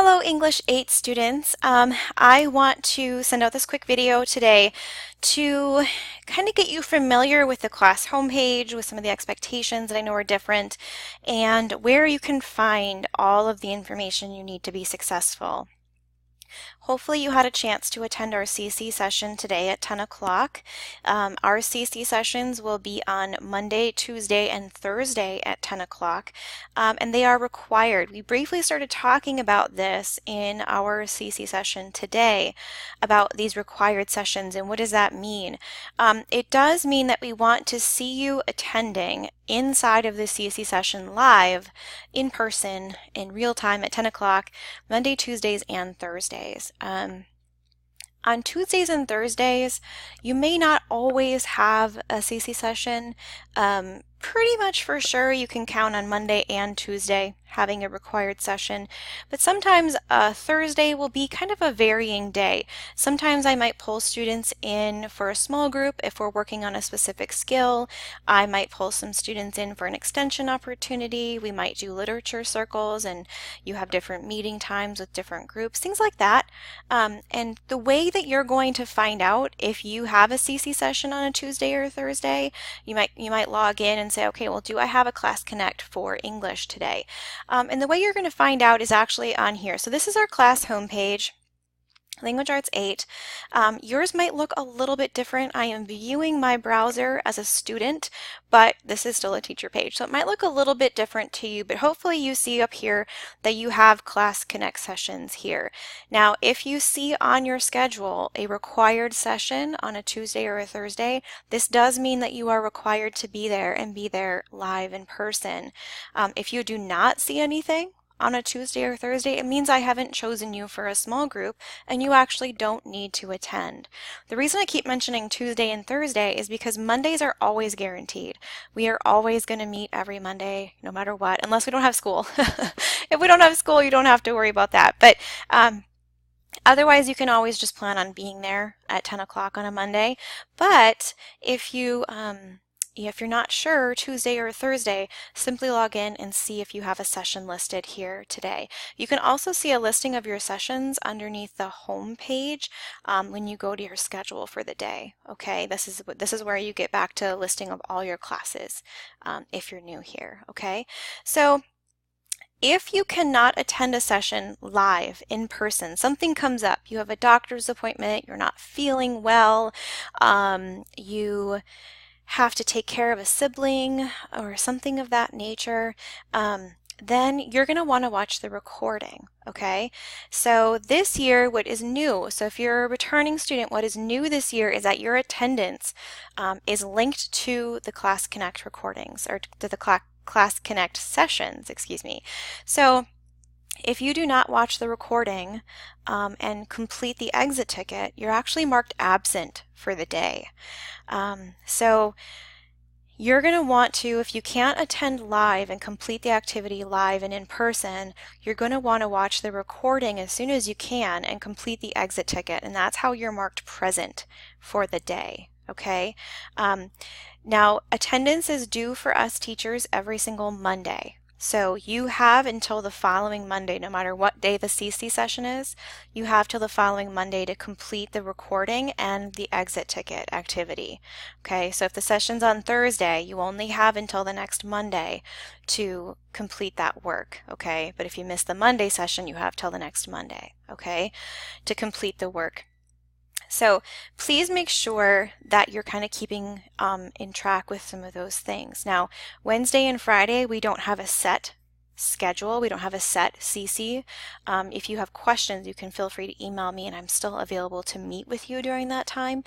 Hello English 8 students. I want to send out this quick video today to kind of get you familiar with the class homepage, with some of the expectations that I know are different, and where you can find all of the information you need to be successful. Hopefully you had a chance to attend our CC session today at 10 o'clock. Our CC sessions will be on Monday, Tuesday, and Thursday at 10 o'clock, and they are required. We briefly started talking about this in our CC session today, about these required sessions and what does that mean. It does mean that we want to see you attending inside of the CC session live, in person, in real time at 10 o'clock, Monday, Tuesdays, and Thursdays. On Tuesdays and Thursdays, you may not always have a CC session. Pretty much for sure you can count on Monday and Tuesday having a required session, but sometimes Thursday will be kind of a varying day. Sometimes I might pull students in for a small group if we're working on a specific skill. I might pull some students in for an extension opportunity. We might do literature circles and you have different meeting times with different groups, things like that. And the way that you're going to find out if you have a CC session on a Tuesday or a Thursday, you might log in and say, okay, well, do I have a Class Connect for English today? And the way you're going to find out is actually on here. So this is our class homepage, Language Arts 8. Yours might look a little bit different. I am viewing my browser as a student, but this is still a teacher page. So it might look a little bit different to you, but hopefully you see up here that you have Class Connect sessions here. Now, if you see on your schedule a required session on a Tuesday or a Thursday, this does mean that you are required to be there and be there live in person. If you do not see anything on a Tuesday or Thursday, it means I haven't chosen you for a small group and you actually don't need to attend. The reason I keep mentioning Tuesday and Thursday is because Mondays are always guaranteed. We are always going to meet every Monday, no matter what, unless we don't have school. If we don't have school, you don't have to worry about that. But otherwise, you can always just plan on being there at 10 o'clock on a Monday. But if you're not sure, Tuesday or Thursday, simply log in and see if you have a session listed here today. You can also see a listing of your sessions underneath the home page when you go to your schedule for the day. Okay, this is where you get back to a listing of all your classes if you're new here. Okay, so if you cannot attend a session live in person, something comes up, you have a doctor's appointment, you're not feeling well, you have to take care of a sibling or something of that nature, then you're going to want to watch the recording, okay? So this year, what is new, so if you're a returning student, what is new this year is that your attendance is linked to the Class Connect recordings, or to the Class Connect sessions, excuse me. So if you do not watch the recording and complete the exit ticket, you're actually marked absent for the day. So you're going to want to, if you can't attend live and complete the activity live and in person, you're going to want to watch the recording as soon as you can and complete the exit ticket, and that's how you're marked present for the day. Okay? Now, attendance is due for us teachers every single Monday. So you have until the following Monday, no matter what day the CC session is, you have till the following Monday to complete the recording and the exit ticket activity. Okay, so if the session's on Thursday, you only have until the next Monday to complete that work, okay? But if you miss the Monday session, you have till the next Monday, okay, to complete the work. So please make sure that you're kind of keeping in track with some of those things. Now, Wednesday and Friday, we don't have a set schedule. We don't have a set CC. If you have questions, you can feel free to email me and I'm still available to meet with you during that time.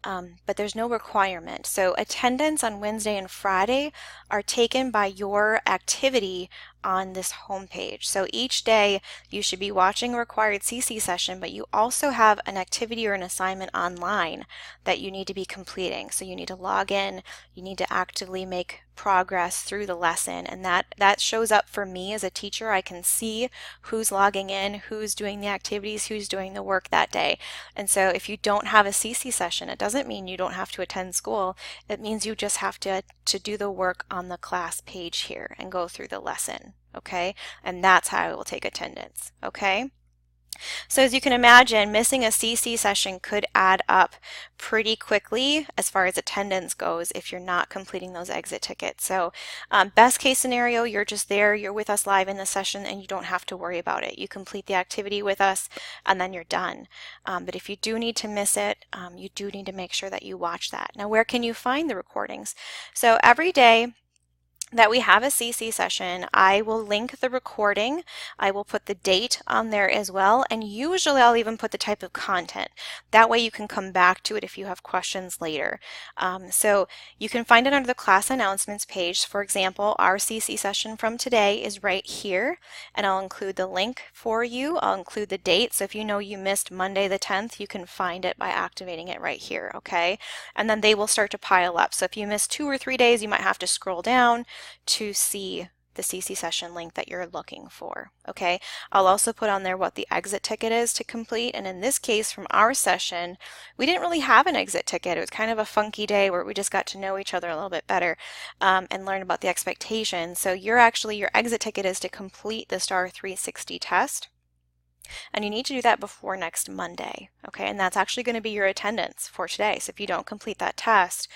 But there's no requirement. So attendance on Wednesday and Friday are taken by your activity on this homepage. So each day you should be watching a required CC session, but you also have an activity or an assignment online that you need to be completing. So you need to log in, you need to actively make progress through the lesson, and that shows up for me as a teacher. I can see who's logging in, who's doing the activities, who's doing the work that day. And so if you don't have a CC session, it doesn't mean you don't have to attend school. It means you just have to do the work on the class page here and go through the lesson. Okay, and that's how I will take attendance. Okay. So as you can imagine, missing a CC session could add up pretty quickly as far as attendance goes if you're not completing those exit tickets. So best case scenario, you're just there, you're with us live in the session, and you don't have to worry about it. You complete the activity with us and then you're done. But if you do need to miss it, you do need to make sure that you watch that. Now, where can you find the recordings? So every day that we have a CC session, I will link the recording. I will put the date on there as well, and usually I'll even put the type of content. That way you can come back to it if you have questions later. So you can find it under the class announcements page. For example, our CC session from today is right here, and I'll include the link for you. I'll include the date, so if you know you missed Monday the 10th, you can find it by activating it right here, okay? And then they will start to pile up. So if you miss 2 or 3 days, you might have to scroll down to see the CC session link that you're looking for. Okay, I'll also put on there what the exit ticket is to complete, and in this case from our session we didn't really have an exit ticket. It was kind of a funky day where we just got to know each other a little bit better and learn about the expectations. So your exit ticket is to complete the STAR 360 test. And you need to do that before next Monday, okay? And that's actually going to be your attendance for today. So if you don't complete that test,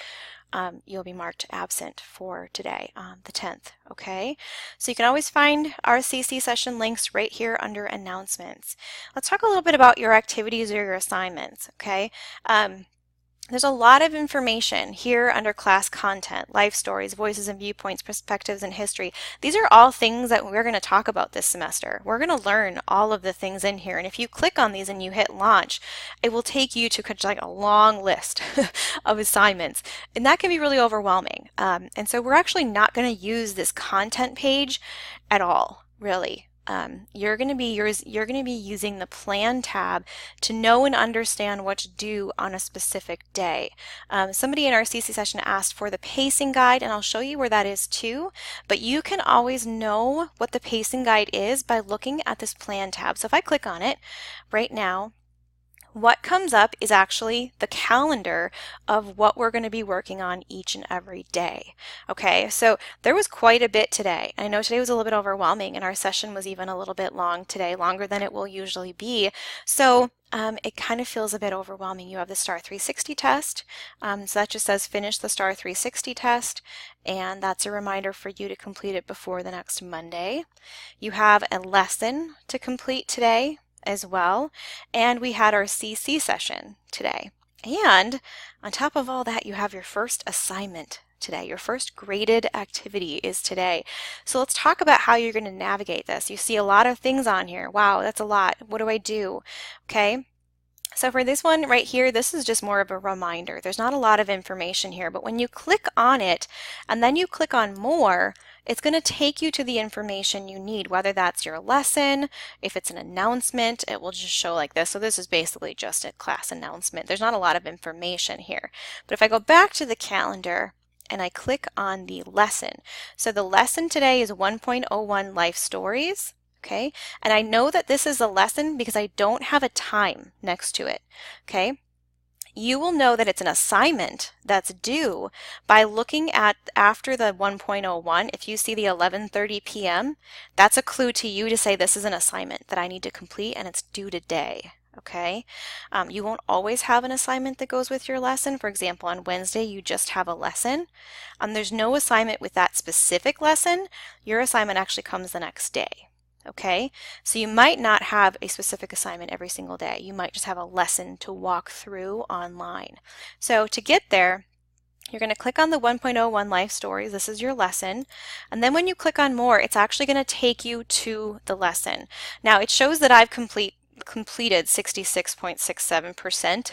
you'll be marked absent for today, the 10th, okay? So you can always find our CC session links right here under announcements. Let's talk a little bit about your activities or your assignments, okay? There's a lot of information here under class content, life stories, voices and viewpoints, perspectives, and history. These are all things that we're going to talk about this semester. We're going to learn all of the things in here. And if you click on these and you hit launch, it will take you to like a long list of assignments. And that can be really overwhelming. And so we're actually not going to use this content page at all, really. You're going to be using the plan tab to know and understand what to do on a specific day. Somebody in our CC session asked for the pacing guide, and I'll show you where that is too, but you can always know what the pacing guide is by looking at this plan tab. So if I click on it right now, what comes up is actually the calendar of what we're going to be working on each and every day. Okay, so there was quite a bit today. I know today was a little bit overwhelming, and our session was even a little bit long today, longer than it will usually be. So it kind of feels a bit overwhelming. You have the STAR 360 test, so that just says finish the STAR 360 test, and that's a reminder for you to complete it before the next Monday. You have a lesson to complete today as well, and we had our CC session today. And on top of all that, you have your first assignment today. Your first graded activity is today. So let's talk about how you're going to navigate this. You see a lot of things on here. Wow, that's a lot. What do I do? Okay. So for this one right here, this is just more of a reminder. There's not a lot of information here, but when you click on it and then you click on more, it's going to take you to the information you need, whether that's your lesson, if it's an announcement, it will just show like this. So this is basically just a class announcement. There's not a lot of information here. But if I go back to the calendar and I click on the lesson, so the lesson today is 1.01 Life Stories. Okay, and I know that this is a lesson because I don't have a time next to it. Okay, you will know that it's an assignment that's due by looking at after the 1.01. If you see the 11:30 p.m., that's a clue to you to say this is an assignment that I need to complete and it's due today. Okay, you won't always have an assignment that goes with your lesson. For example, on Wednesday you just have a lesson. There's no assignment with that specific lesson. Your assignment actually comes the next day. Okay, so you might not have a specific assignment every single day. You might just have a lesson to walk through online. So to get there, you're going to click on the 1.01 Life Stories. This is your lesson. And then when you click on more, it's actually going to take you to the lesson. Now it shows that I've completed 66.67%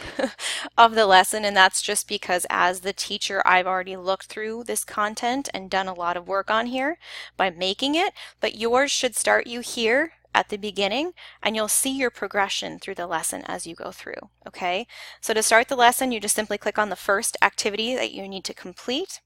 of the lesson, and that's just because as the teacher I've already looked through this content and done a lot of work on here by making it, but yours should start you here at the beginning and you'll see your progression through the lesson as you go through. Okay, so to start the lesson you just simply click on the first activity that you need to complete.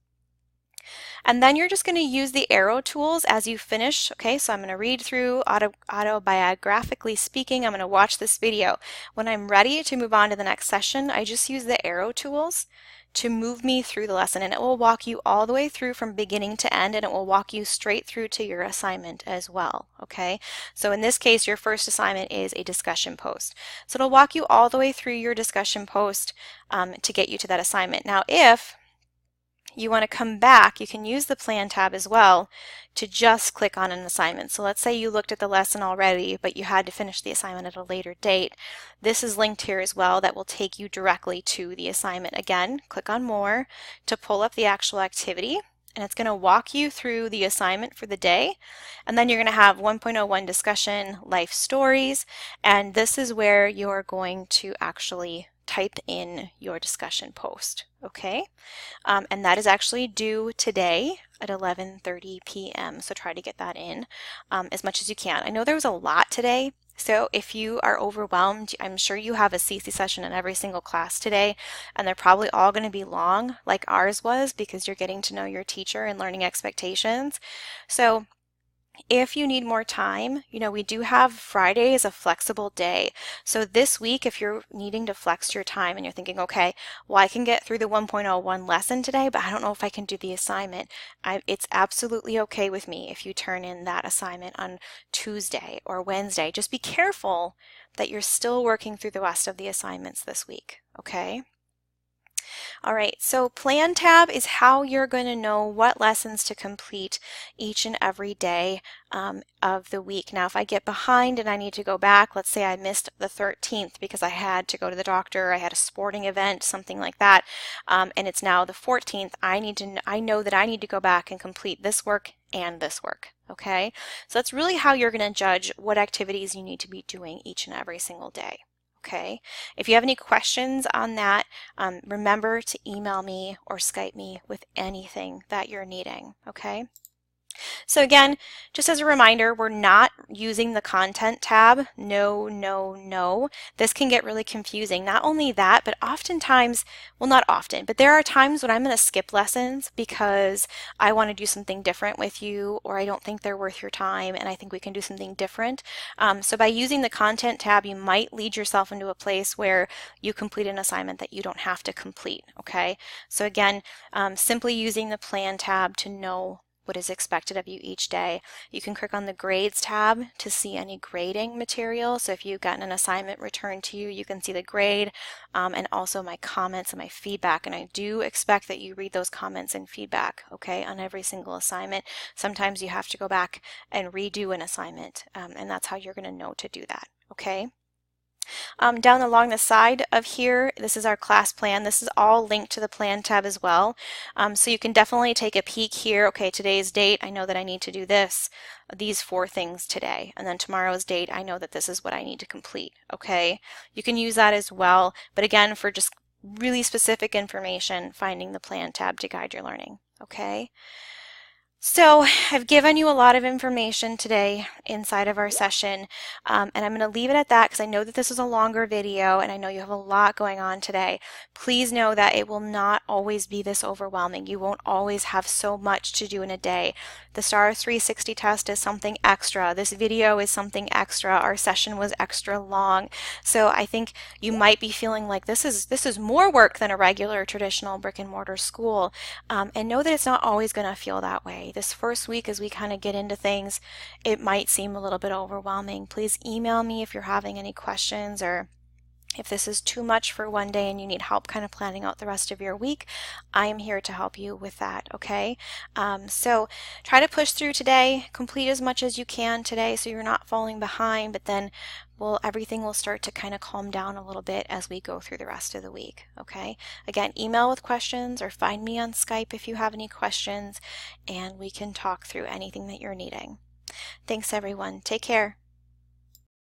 And then you're just going to use the arrow tools as you finish. Okay, so I'm going to read through autobiographically speaking. I'm going to watch this video. When I'm ready to move on to the next session, I just use the arrow tools to move me through the lesson, and it will walk you all the way through from beginning to end, and it will walk you straight through to your assignment as well, okay? So in this case, your first assignment is a discussion post. So it'll walk you all the way through your discussion post to get you to that assignment. Now, if you want to come back, you can use the Plan tab as well to just click on an assignment. So let's say you looked at the lesson already, but you had to finish the assignment at a later date. This is linked here as well. That will take you directly to the assignment. Again, click on More to pull up the actual activity, and it's going to walk you through the assignment for the day. And then you're going to have 1.01 discussion, life stories, and this is where you're going to actually type in your discussion post, okay? And that is actually due today at 11:30 p.m. So try to get that in as much as you can. I know there was a lot today, so if you are overwhelmed, I'm sure you have a CC session in every single class today, and they're probably all going to be long like ours was because you're getting to know your teacher and learning expectations. So if you need more time, you know, we do have Friday as a flexible day. So this week, if you're needing to flex your time and you're thinking, okay, well, I can get through the 1.01 lesson today, but I don't know if I can do the assignment. It's absolutely okay with me if you turn in that assignment on Tuesday or Wednesday. Just be careful that you're still working through the rest of the assignments this week, okay? All right, so Plan tab is how you're going to know what lessons to complete each and every day of the week. Now, if I get behind and I need to go back, let's say I missed the 13th because I had to go to the doctor, I had a sporting event, something like that, and it's now the 14th, I know that I need to go back and complete this work and this work, okay? So that's really how you're going to judge what activities you need to be doing each and every single day. Okay, if you have any questions on that, remember to email me or Skype me with anything that you're needing, okay? So again, just as a reminder, we're not using the Content tab. No, no, no. This can get really confusing. Not only that, but oftentimes, well, not often, but there are times when I'm going to skip lessons because I want to do something different with you, or I don't think they're worth your time and I think we can do something different. So by using the Content tab, you might lead yourself into a place where you complete an assignment that you don't have to complete, okay? So again, simply using the Plan tab to know what is expected of you each day. You can click on the Grades tab to see any grading material. So if you've gotten an assignment returned to you, you can see the grade and also my comments and my feedback. And I do expect that you read those comments and feedback, okay, on every single assignment. Sometimes you have to go back and redo an assignment, and that's how you're going to know to do that, okay? Down along the side of here, this is our class plan. This is all linked to the Plan tab as well. So you can definitely take a peek here. Okay, today's date, I know that I need to do these 4 things today. And then tomorrow's date, I know that this is what I need to complete. Okay, you can use that as well. But again, for just really specific information, finding the Plan tab to guide your learning. Okay. So I've given you a lot of information today inside of our session, and I'm going to leave it at that because I know that this is a longer video and I know you have a lot going on today. Please know that it will not always be this overwhelming. You won't always have so much to do in a day. The STAR 360 test is something extra. This video is something extra. Our session was extra long. So I think you might be feeling like this is more work than a regular traditional brick and mortar school, and know that it's not always going to feel that way. This first week, as we kind of get into things, it might seem a little bit overwhelming. Please email me if you're having any questions, or if this is too much for one day and you need help kind of planning out the rest of your week. I am here to help you with that, okay? So try to push through today, complete as much as you can today so you're not falling behind, but then everything will start to kind of calm down a little bit as we go through the rest of the week, okay? Again, email with questions or find me on Skype if you have any questions, and we can talk through anything that you're needing. Thanks, everyone. Take care.